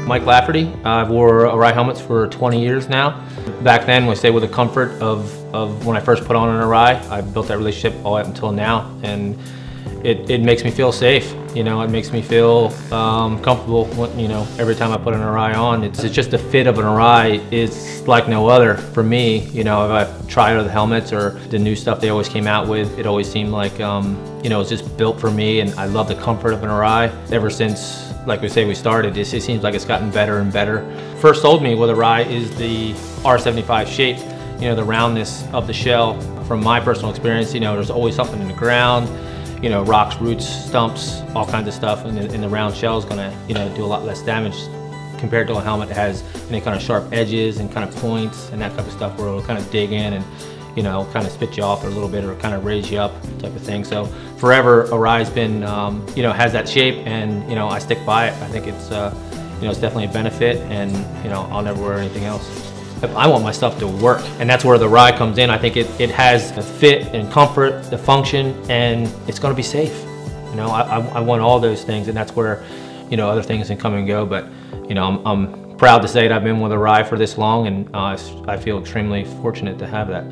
Mike Lafferty. I've wore Arai helmets for 20 years now. Back then, we stayed with the comfort of when I first put on an Arai. I built that relationship all up until now, and it makes me feel safe. You know, it makes me feel comfortable. You know, every time I put an Arai on, it's just the fit of an Arai is like no other for me. You know, if I've tried other helmets or the new stuff they always came out with, it always seemed like you know, it's just built for me, and I love the comfort of an Arai. Ever since, like we say, we started, it seems like it's gotten better and better. First sold me with Arai is the R75 shape, you know, the roundness of the shell. From my personal experience, you know, there's always something in the ground, you know, rocks, roots, stumps, all kinds of stuff, and the round shell is gonna, you know, do a lot less damage compared to a helmet that has any kind of sharp edges and kind of points and that type of stuff where it'll kind of dig in and, you know, kind of spit you off a little bit or kind of raise you up type of thing. So forever, Arai's been, you know, has that shape, and, you know, I stick by it. I think it's, you know, it's definitely a benefit, and, you know, I'll never wear anything else. I want my stuff to work, and that's where the Arai comes in. I think it has the fit and comfort, the function, and it's going to be safe. You know, I want all those things, and that's where, you know, other things can come and go. But, you know, I'm proud to say that I've been with Arai for this long, and I feel extremely fortunate to have that.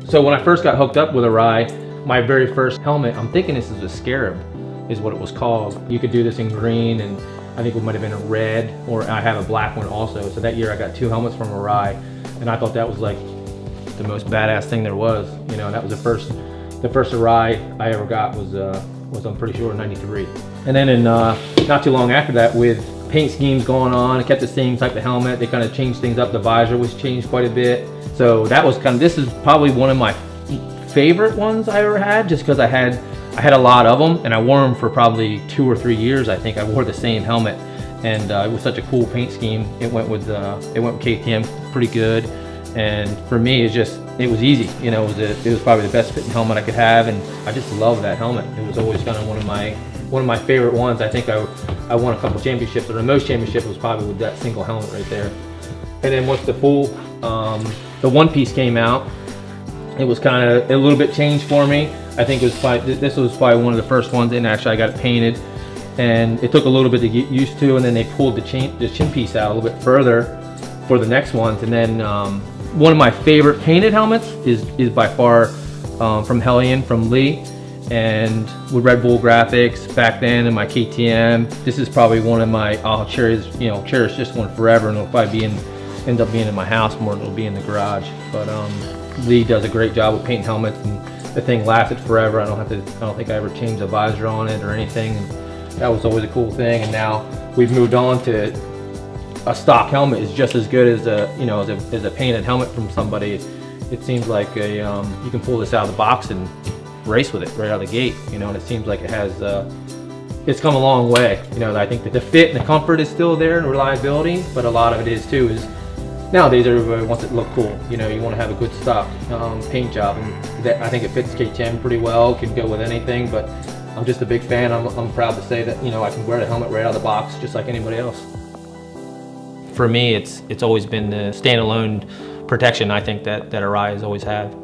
So when I first got hooked up with Arai, my very first helmet, I'm thinking this is a Scarab, is what it was called. You could do this in green, and I think it might have been a red, or I have a black one also. So that year I got 2 helmets from Arai, and I thought that was like the most badass thing there was. You know, that was the first Arai I ever got was I'm pretty sure '93. And then in not too long after that, with paint schemes going on, I kept the same type of helmet. They kind of changed things up. The visor was changed quite a bit. So that was kind of, this is probably one of my favorite ones I ever had, just because I had a lot of them, and I wore them for probably 2 or 3 years. I think I wore the same helmet, and it was such a cool paint scheme. It went with KTM pretty good, and for me, it was easy. You know, it was probably the best fitting helmet I could have, and I just love that helmet. It was always kind of one of my favorite ones. I think I won a couple championships, or the most championship was probably with that single helmet right there. And then once the full, the one piece came out, it was kind of a little bit changed for me. I think this was probably one of the first ones, and actually I got it painted, and it took a little bit to get used to, and then they pulled the chin piece out a little bit further for the next ones. And then one of my favorite painted helmets is by far from Hellion, from Lee, and with Red Bull graphics back then, and my KTM. This is probably one of my, I'll cherish this one forever, and it'll probably end up being in my house more than it'll be in the garage. But Lee does a great job with painting helmets, and the thing lasted forever. I don't think I ever changed a visor on it or anything. And that was always a cool thing. And now we've moved on to a stock helmet is just as good as a painted helmet from somebody. It seems like you can pull this out of the box and race with it right out of the gate. You know, and it seems like it has it's come a long way. You know, I think that the fit and the comfort is still there, and reliability, but a lot of it is too is nowadays everybody wants it to look cool. You know, you want to have a good stock paint job, and I think it fits KTM pretty well. Can go with anything, but I'm just a big fan. I'm proud to say that, you know, I can wear the helmet right out of the box just like anybody else. For me, it's always been the standalone protection I think that Arai has always had.